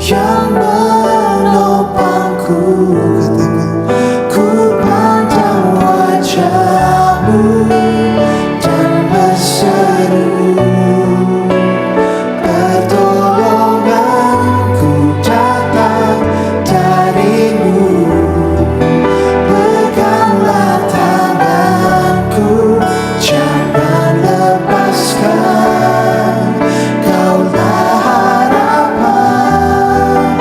yang menopangku. Katakan, ku pandang wajah-Mu dan berseru, pertolonganku datang dari-Mu. Peganglah tanganku, jangan lepaskan. Kaulah harapan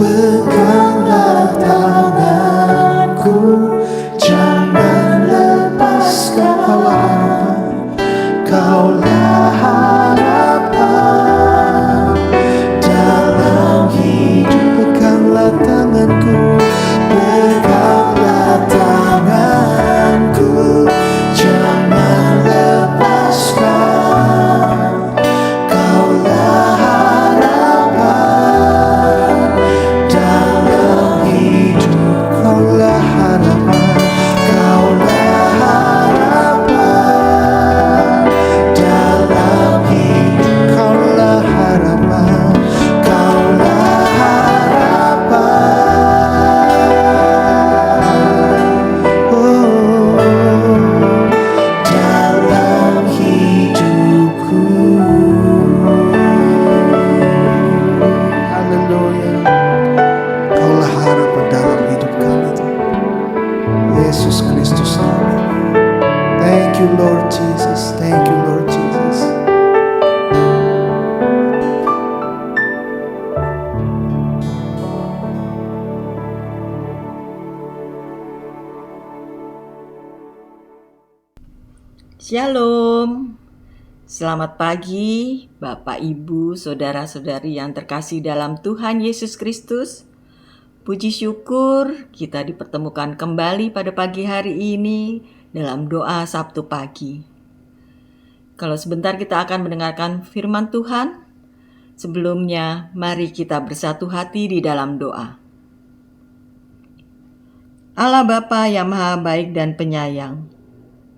Peganglah tanganku, jangan lepaskan. Kaulah harapan dalam hidup. Peganglah tanganku, peganglah tanganku, jangan lepaskan. Kaulah harapan dalam hidup. Kaulah harapan, kaulah harapan dalam hidup. Kaulah harapan, kaulah harapan. Oh, dalam hidupku. Haleluya. Kaulah harapan dalam hidup kami, Tuhan. Yesus Kristus kami. Thank you Lord Jesus. Thank you Lord Jesus. Shalom, selamat pagi Bapak, Ibu, Saudara-saudari yang terkasih dalam Tuhan Yesus Kristus. Puji syukur kita dipertemukan kembali pada pagi hari ini dalam doa Sabtu pagi. Kalau sebentar kita akan mendengarkan firman Tuhan, sebelumnya mari kita bersatu hati di dalam doa. Allah Bapa yang Maha Baik dan Penyayang,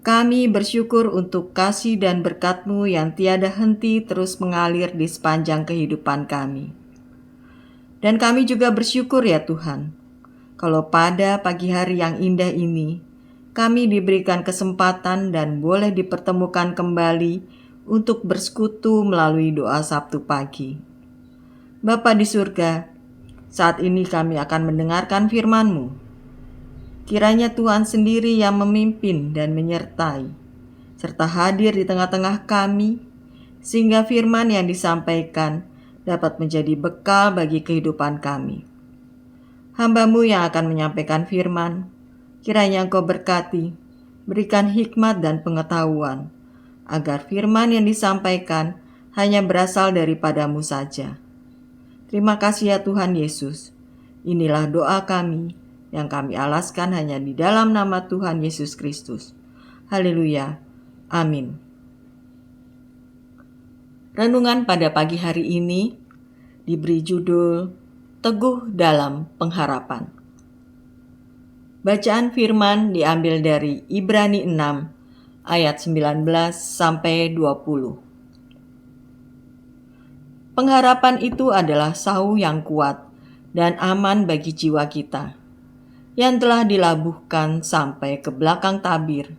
kami bersyukur untuk kasih dan berkat-Mu yang tiada henti terus mengalir di sepanjang kehidupan kami. Dan kami juga bersyukur ya Tuhan, kalau pada pagi hari yang indah ini, kami diberikan kesempatan dan boleh dipertemukan kembali untuk bersekutu melalui doa Sabtu pagi. Bapa di surga, saat ini kami akan mendengarkan firman-Mu. Kiranya Tuhan sendiri yang memimpin dan menyertai, serta hadir di tengah-tengah kami, sehingga firman yang disampaikan dapat menjadi bekal bagi kehidupan kami. Hamba-Mu yang akan menyampaikan firman, kiranya Engkau berkati, berikan hikmat dan pengetahuan, agar firman yang disampaikan hanya berasal daripada-Mu saja. Terima kasih ya Tuhan Yesus. Inilah doa kami yang kami alaskan hanya di dalam nama Tuhan Yesus Kristus. Haleluya. Amin. Renungan pada pagi hari ini diberi judul Teguh dalam Pengharapan. Bacaan firman diambil dari Ibrani 6 ayat 19 sampai 20. Pengharapan itu adalah sauh yang kuat dan aman bagi jiwa kita, yang telah dilabuhkan sampai ke belakang tabir,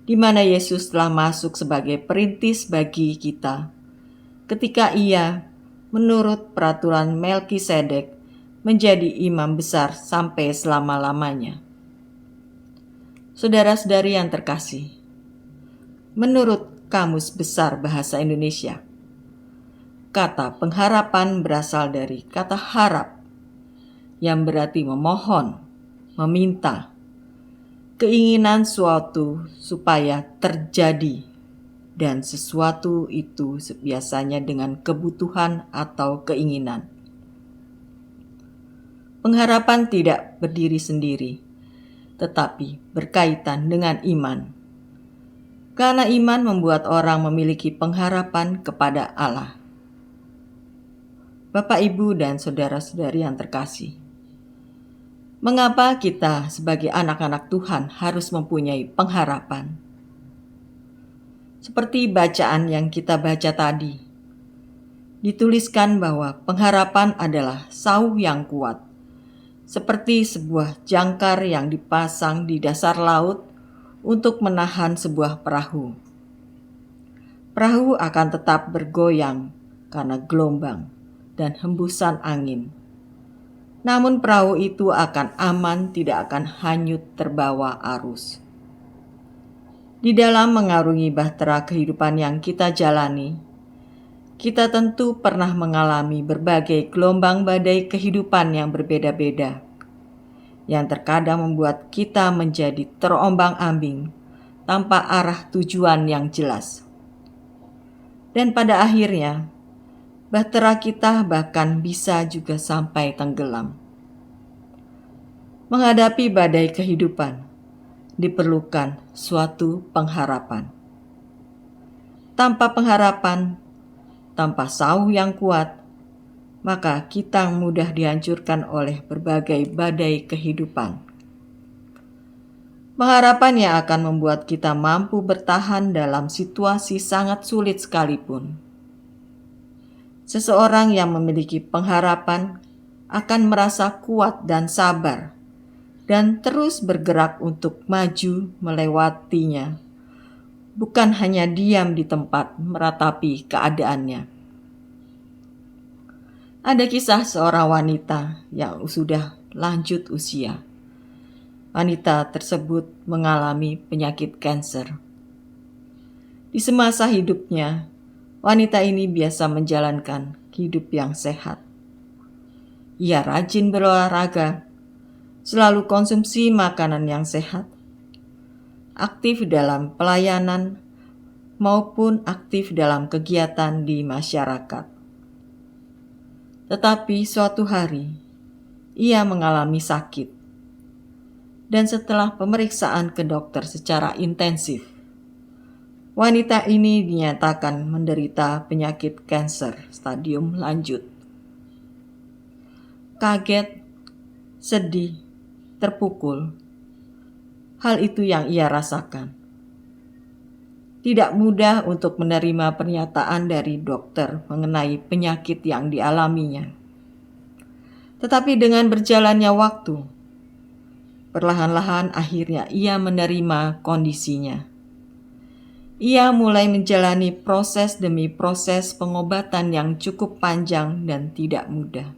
di mana Yesus telah masuk sebagai perintis bagi kita, ketika Ia, menurut peraturan Melkisedek, menjadi imam besar sampai selama-lamanya. Saudara-saudari yang terkasih, menurut Kamus Besar Bahasa Indonesia, kata pengharapan berasal dari kata harap, yang berarti memohon, meminta, keinginan suatu supaya terjadi, dan sesuatu itu biasanya dengan kebutuhan atau keinginan. Pengharapan tidak berdiri sendiri, tetapi berkaitan dengan iman. Karena iman membuat orang memiliki pengharapan kepada Allah. Bapak, Ibu, dan saudara-saudari yang terkasih, mengapa kita sebagai anak-anak Tuhan harus mempunyai pengharapan? Seperti bacaan yang kita baca tadi, dituliskan bahwa pengharapan adalah sauh yang kuat, seperti sebuah jangkar yang dipasang di dasar laut untuk menahan sebuah perahu. Perahu akan tetap bergoyang karena gelombang dan hembusan angin. Namun perahu itu akan aman, tidak akan hanyut terbawa arus. Di dalam mengarungi bahtera kehidupan yang kita jalani, Kita tentu pernah mengalami berbagai gelombang badai kehidupan yang berbeda-beda, yang terkadang membuat kita menjadi terombang-ambing tanpa arah tujuan yang jelas. Dan pada akhirnya, bahtera kita bahkan bisa juga sampai tenggelam. Menghadapi badai kehidupan, diperlukan suatu pengharapan. Tanpa pengharapan, tanpa sauh yang kuat, maka kita mudah dihancurkan oleh berbagai badai kehidupan. Pengharapan yang akan membuat kita mampu bertahan dalam situasi sangat sulit sekalipun. Seseorang yang memiliki pengharapan akan merasa kuat dan sabar, dan terus bergerak untuk maju melewatinya, bukan hanya diam di tempat meratapi keadaannya. Ada kisah seorang wanita yang sudah lanjut usia. Wanita tersebut mengalami penyakit kanker. Di semasa hidupnya, wanita ini biasa menjalankan hidup yang sehat. Ia rajin berolahraga, selalu konsumsi makanan yang sehat, aktif dalam pelayanan maupun aktif dalam kegiatan di masyarakat. Tetapi suatu hari, ia mengalami sakit. Dan setelah pemeriksaan ke dokter secara intensif, wanita ini dinyatakan menderita penyakit kanker stadium lanjut. Kaget, sedih, terpukul. Hal itu yang ia rasakan. Tidak mudah untuk menerima pernyataan dari dokter mengenai penyakit yang dialaminya. Tetapi dengan berjalannya waktu, perlahan-lahan akhirnya ia menerima kondisinya. Ia mulai menjalani proses demi proses pengobatan yang cukup panjang dan tidak mudah.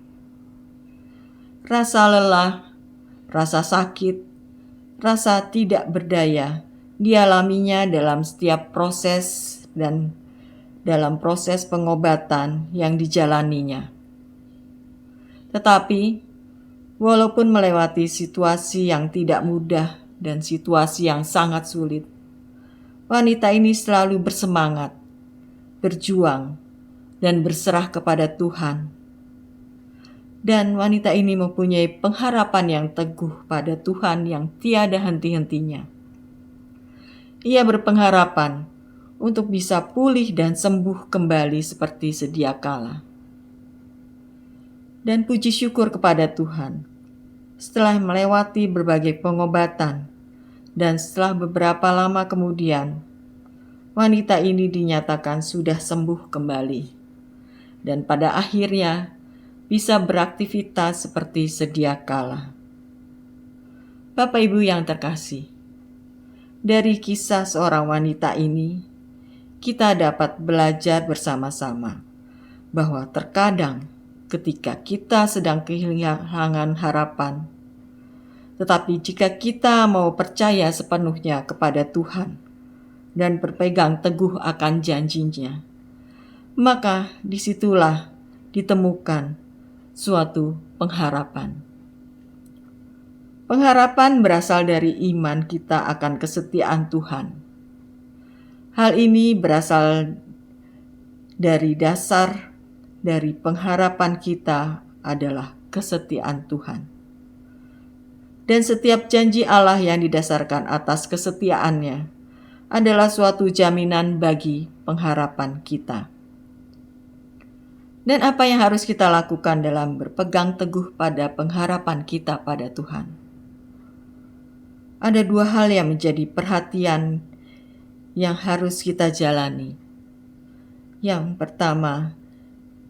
Rasa lelah, rasa sakit, rasa tidak berdaya dialaminya dalam setiap proses dan dalam proses pengobatan yang dijalaninya. Tetapi, walaupun melewati situasi yang tidak mudah dan situasi yang sangat sulit, wanita ini selalu bersemangat, berjuang, dan berserah kepada Tuhan. Dan wanita ini mempunyai pengharapan yang teguh pada Tuhan yang tiada henti-hentinya. Ia berpengharapan untuk bisa pulih dan sembuh kembali seperti sedia kala. Dan puji syukur kepada Tuhan, setelah melewati berbagai pengobatan dan setelah beberapa lama kemudian, wanita ini dinyatakan sudah sembuh kembali. Dan pada akhirnya bisa beraktivitas seperti sedia kala. Bapak Ibu yang terkasih, dari kisah seorang wanita ini, kita dapat belajar bersama-sama bahwa terkadang ketika kita sedang kehilangan harapan, tetapi jika kita mau percaya sepenuhnya kepada Tuhan dan berpegang teguh akan janjinya, maka disitulah ditemukan suatu pengharapan. Pengharapan berasal dari iman kita akan kesetiaan Tuhan. Hal ini berasal dari dasar dari pengharapan kita adalah kesetiaan Tuhan. Dan setiap janji Allah yang didasarkan atas kesetiaannya adalah suatu jaminan bagi pengharapan kita. Dan apa yang harus kita lakukan dalam berpegang teguh pada pengharapan kita pada Tuhan? Ada dua hal yang menjadi perhatian yang harus kita jalani. Yang pertama,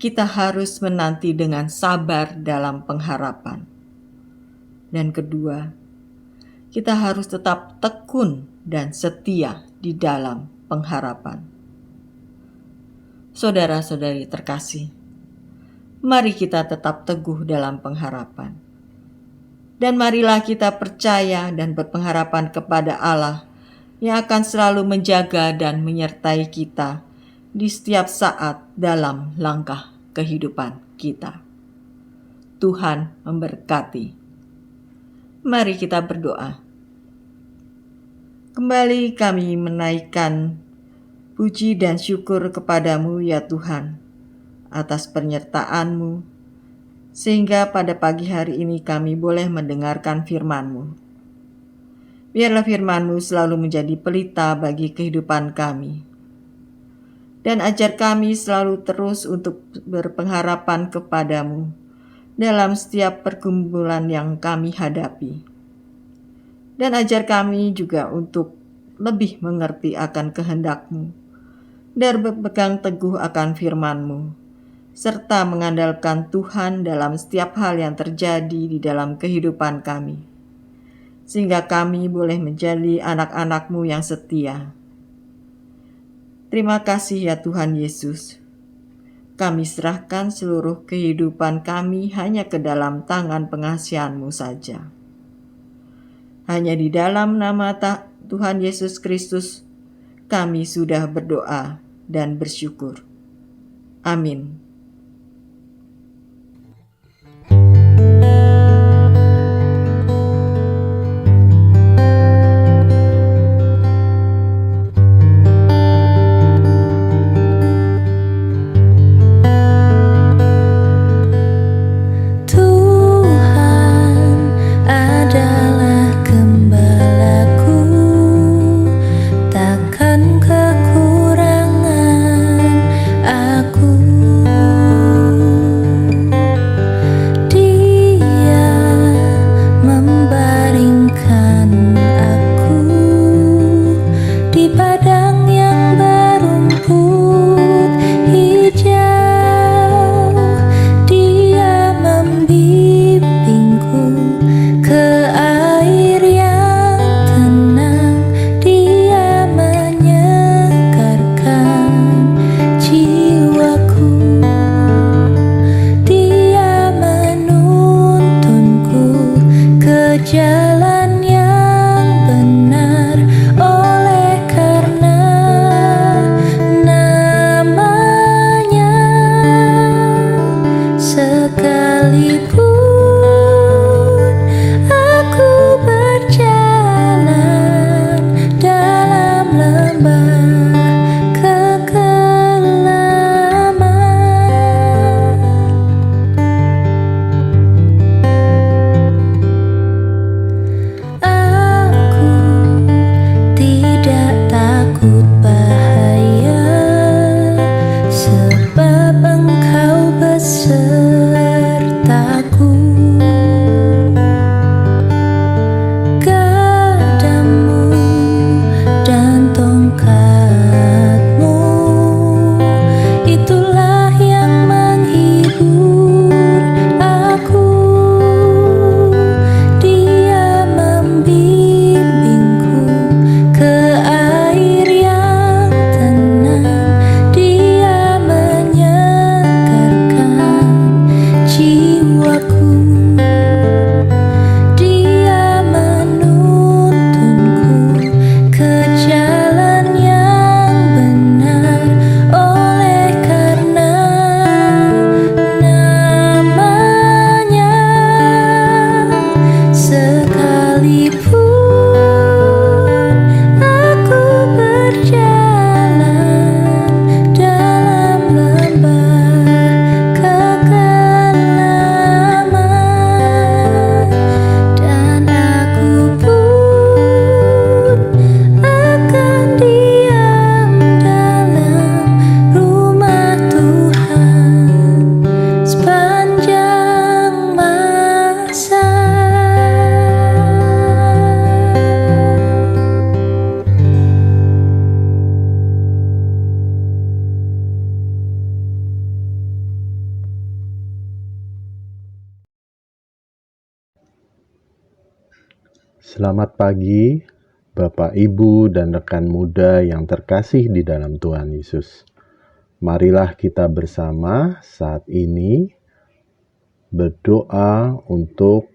kita harus menanti dengan sabar dalam pengharapan. Dan kedua, kita harus tetap tekun dan setia di dalam pengharapan. Saudara-saudari terkasih, mari kita tetap teguh dalam pengharapan. Dan marilah kita percaya dan berpengharapan kepada Allah yang akan selalu menjaga dan menyertai kita di setiap saat dalam langkah kehidupan kita. Tuhan memberkati. Mari kita berdoa. Kembali kami menaikkan puji dan syukur kepadamu ya Tuhan, atas penyertaan-Mu, sehingga pada pagi hari ini kami boleh mendengarkan firman-Mu. Biarlah firman-Mu selalu menjadi pelita bagi kehidupan kami. Dan ajar kami selalu terus untuk berpengharapan kepadamu dalam setiap pergumulan yang kami hadapi. Dan ajar kami juga untuk lebih mengerti akan kehendak-Mu dan berpegang teguh akan firman-Mu, serta mengandalkan Tuhan dalam setiap hal yang terjadi di dalam kehidupan kami, sehingga kami boleh menjadi anak-anak-Mu yang setia. Terima kasih ya Tuhan Yesus. Kami serahkan seluruh kehidupan kami hanya ke dalam tangan pengasihan-Mu saja. Hanya di dalam nama Tuhan Yesus Kristus, kami sudah berdoa dan bersyukur. Amin. Selamat pagi, Bapak, Ibu, dan rekan muda yang terkasih di dalam Tuhan Yesus. Marilah kita bersama saat ini berdoa untuk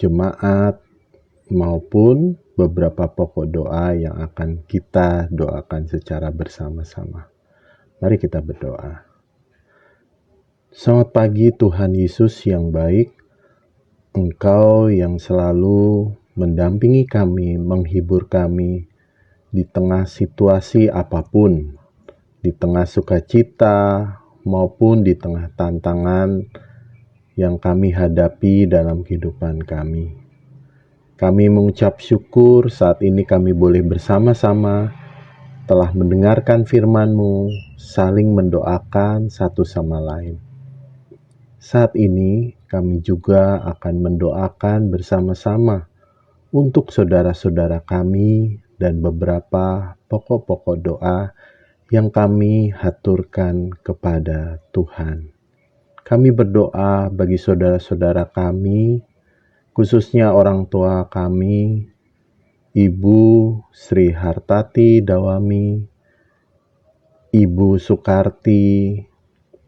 jemaat maupun beberapa pokok doa yang akan kita doakan secara bersama-sama. Mari kita berdoa. Selamat pagi Tuhan Yesus yang baik. Engkau yang selalu mendampingi kami, menghibur kami di tengah situasi apapun, di tengah sukacita maupun di tengah tantangan yang kami hadapi dalam kehidupan kami. Kami mengucap syukur saat ini kami boleh bersama-sama telah mendengarkan firman-Mu, saling mendoakan satu sama lain. Saat ini kami juga akan mendoakan bersama-sama untuk saudara-saudara kami dan beberapa pokok-pokok doa yang kami haturkan kepada Tuhan. Kami berdoa bagi saudara-saudara kami, khususnya orang tua kami, Ibu Sri Hartati Dawami, Ibu Sukarti,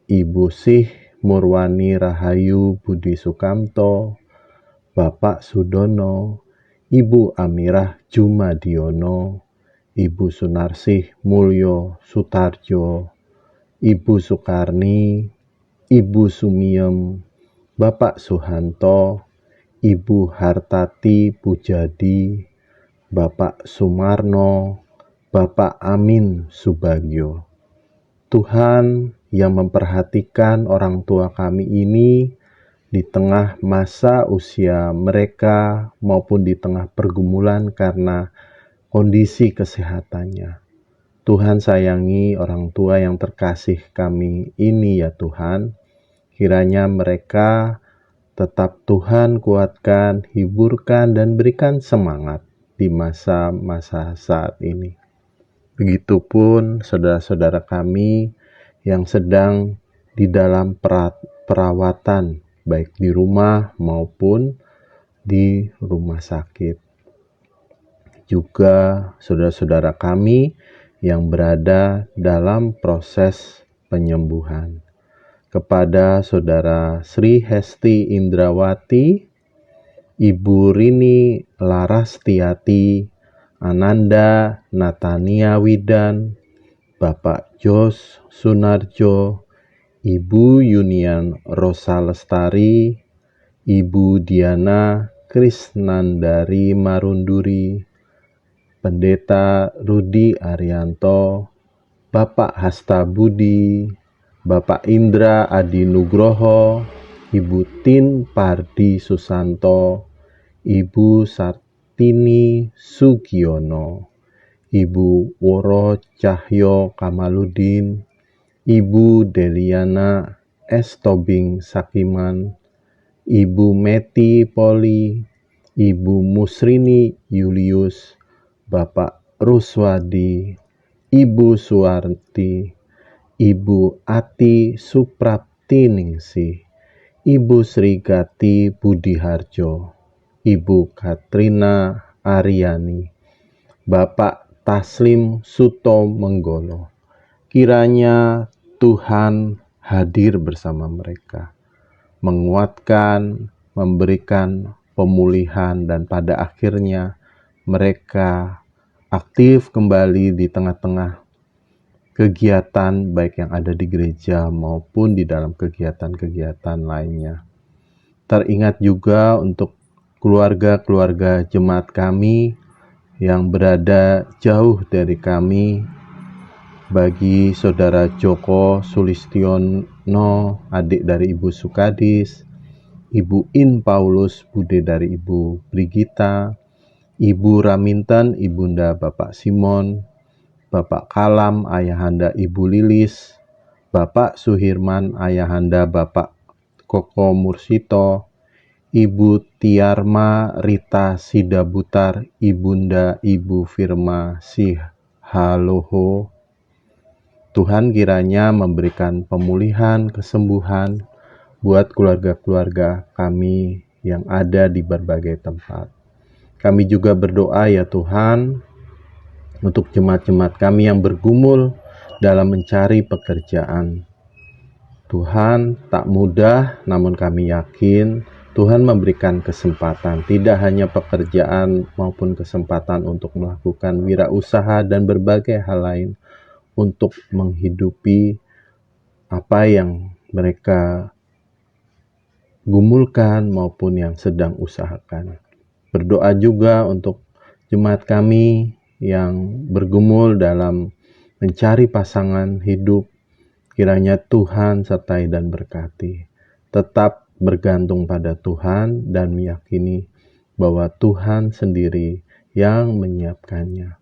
Ibu Sih Murwani Rahayu Budi Sukamto, Bapak Sudono, Ibu Amirah Jumadiono, Ibu Sunarsih Mulyo Sutarjo, Ibu Sukarni, Ibu Sumiem, Bapak Suhanto, Ibu Hartati Pujadi, Bapak Sumarno, Bapak Amin Subagio. Tuhan yang memperhatikan orang tua kami ini di tengah masa usia mereka maupun di tengah pergumulan karena kondisi kesehatannya. Tuhan sayangi orang tua yang terkasih kami ini ya Tuhan. Kiranya mereka tetap Tuhan kuatkan, hiburkan, dan berikan semangat di masa-masa saat ini. Begitupun saudara-saudara kami yang sedang di dalam perawatan, baik di rumah maupun di rumah sakit. Juga saudara-saudara kami yang berada dalam proses penyembuhan. Kepada Saudara Sri Hesti Indrawati, Ibu Rini Larastiati, Ananda Natania Widan, Bapak Jos Sunarjo, Ibu Yunian Rosa Lestari, Ibu Diana Krisnandari Marunduri, Pendeta Rudi Arianto, Bapak Hasta Budi, Bapak Indra Adi Nugroho, Ibu Tin Pardi Susanto, Ibu Sartini Sugiono, Ibu Woro Cahyo Kamaludin, Ibu Deliana S. Tobing Sakiman, Ibu Meti Poli, Ibu Musrini Julius, Bapak Ruswadi, Ibu Suwarti, Ibu Ati Supraptiningsih, Ibu Sri Gati Budiharjo, Ibu Katrina Aryani, Bapak Taslim Suto Menggolo. Kiranya Tuhan hadir bersama mereka, menguatkan, memberikan pemulihan, dan pada akhirnya mereka aktif kembali di tengah-tengah kegiatan baik yang ada di gereja maupun di dalam kegiatan-kegiatan lainnya. Teringat juga untuk keluarga-keluarga jemaat kami yang berada jauh dari kami, bagi Saudara Joko Sulistiono, adik dari Ibu Sukadis, Ibu In Paulus, bude dari Ibu Brigita, Ibu Raminten, Ibunda Bapak Simon, Bapak Kalam, Ayahanda Ibu Lilis, Bapak Suhirman, Ayahanda Bapak Koko Mursito, Ibu Tiarma Rita Sidabutar, Ibunda Ibu Firma Sihaloho. Tuhan kiranya memberikan pemulihan, kesembuhan buat keluarga-keluarga kami yang ada di berbagai tempat. Kami juga berdoa ya Tuhan, untuk jemaat-jemaat kami yang bergumul dalam mencari pekerjaan. Tuhan, tak mudah, namun kami yakin Tuhan memberikan kesempatan, tidak hanya pekerjaan maupun kesempatan untuk melakukan wirausaha dan berbagai hal lain untuk menghidupi apa yang mereka gumulkan maupun yang sedang usahakan. Berdoa juga untuk jemaat kami yang bergumul dalam mencari pasangan hidup. Kiranya Tuhan sertai dan berkati. Tetap bergantung pada Tuhan dan meyakini bahwa Tuhan sendiri yang menyiapkannya.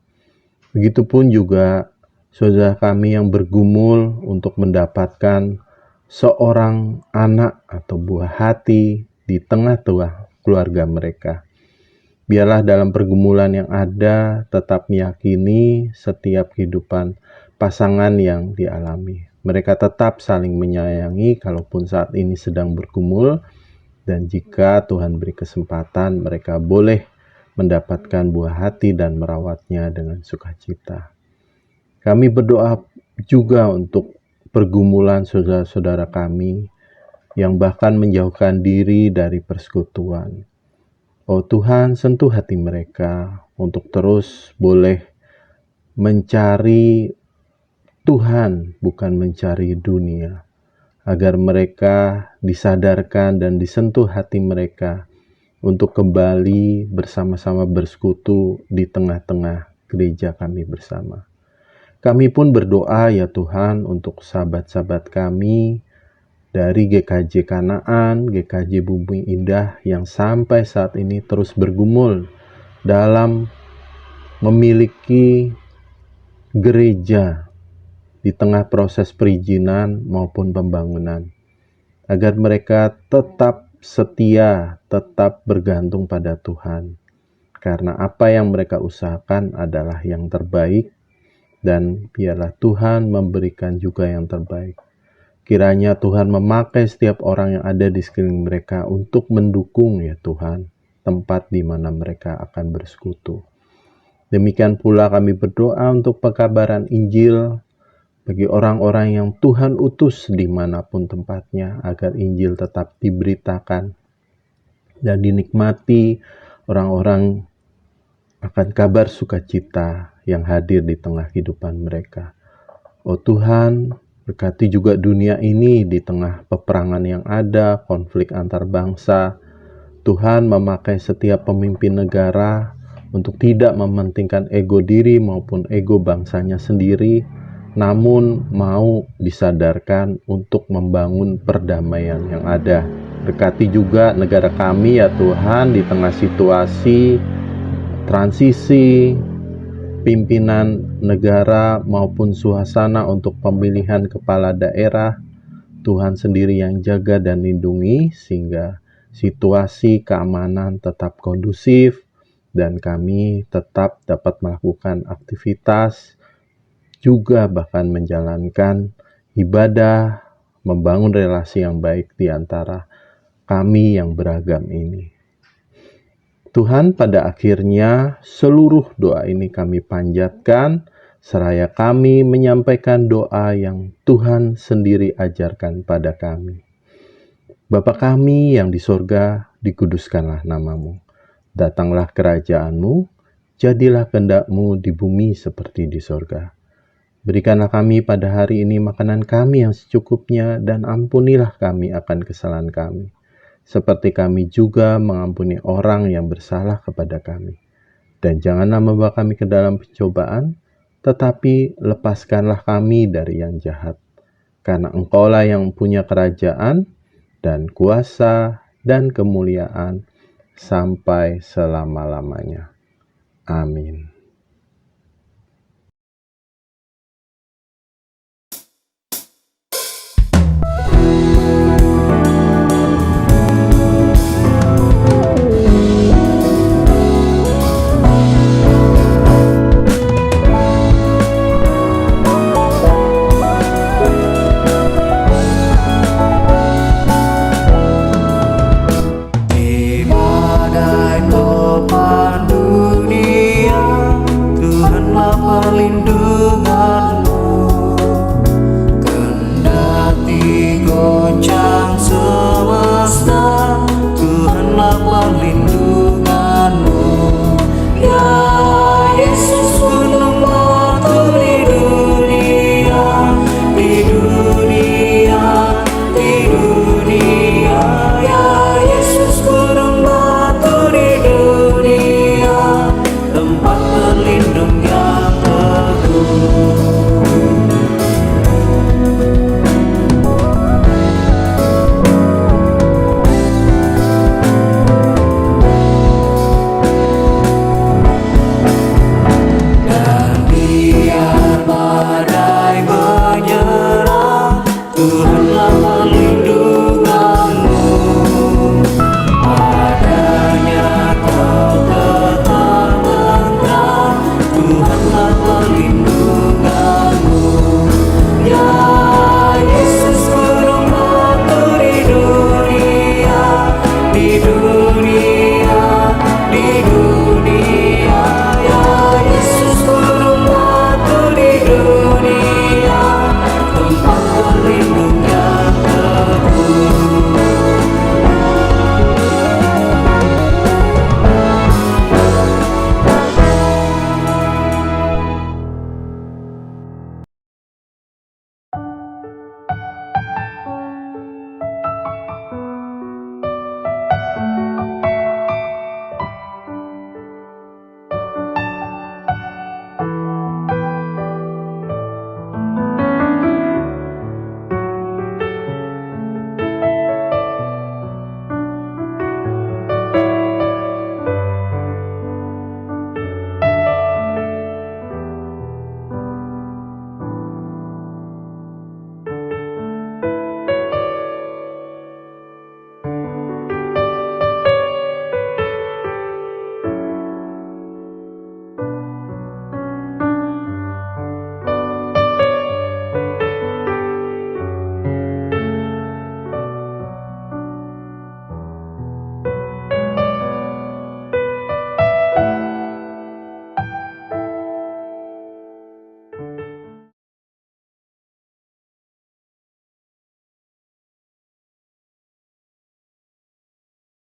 Begitupun juga saudara kami yang bergumul untuk mendapatkan seorang anak atau buah hati di tengah-tengah keluarga mereka. Biarlah dalam pergumulan yang ada tetap meyakini setiap kehidupan pasangan yang dialami. Mereka tetap saling menyayangi kalaupun saat ini sedang bergumul, dan jika Tuhan beri kesempatan mereka boleh mendapatkan buah hati dan merawatnya dengan sukacita. Kami berdoa juga untuk pergumulan saudara-saudara kami yang bahkan menjauhkan diri dari persekutuan. Oh Tuhan, sentuh hati mereka untuk terus boleh mencari Tuhan, bukan mencari dunia, agar mereka disadarkan dan disentuh hati mereka untuk kembali bersama-sama bersekutu di tengah-tengah gereja kami bersama. Kami pun berdoa ya Tuhan untuk sahabat-sahabat kami dari GKJ Kanaan, GKJ Bumi Indah yang sampai saat ini terus bergumul dalam memiliki gereja di tengah proses perizinan maupun pembangunan, agar mereka tetap setia, tetap bergantung pada Tuhan, karena apa yang mereka usahakan adalah yang terbaik, dan biarlah Tuhan memberikan juga yang terbaik. Kiranya Tuhan memakai setiap orang yang ada di sekeliling mereka untuk mendukung ya Tuhan, tempat di mana mereka akan bersekutu. Demikian pula kami berdoa untuk pekabaran Injil bagi orang-orang yang Tuhan utus dimanapun tempatnya, agar Injil tetap diberitakan dan dinikmati orang-orang akan kabar sukacita yang hadir di tengah kehidupan mereka. Oh Tuhan, berkati juga dunia ini di tengah peperangan yang ada, konflik antar bangsa. Tuhan memakai setiap pemimpin negara untuk tidak mementingkan ego diri maupun ego bangsanya sendiri, namun mau disadarkan untuk membangun perdamaian yang ada. Berkati juga negara kami ya Tuhan di tengah situasi transisi pimpinan negara maupun suasana untuk pemilihan kepala daerah. Tuhan sendiri yang jaga dan lindungi sehingga situasi keamanan tetap kondusif dan kami tetap dapat melakukan aktivitas, juga bahkan menjalankan ibadah, membangun relasi yang baik di antara kami yang beragam ini. Tuhan, pada akhirnya seluruh doa ini kami panjatkan, seraya kami menyampaikan doa yang Tuhan sendiri ajarkan pada kami. Bapa kami yang di sorga, dikuduskanlah namamu. Datanglah kerajaan-Mu, jadilah kehendak-Mu di bumi seperti di sorga. Berikanlah kami pada hari ini makanan kami yang secukupnya, dan ampunilah kami akan kesalahan kami, seperti kami juga mengampuni orang yang bersalah kepada kami. Dan janganlah membawa kami ke dalam pencobaan, tetapi lepaskanlah kami dari yang jahat. Karena Engkaulah yang punya kerajaan, dan kuasa, dan kemuliaan, sampai selama-lamanya. Amin.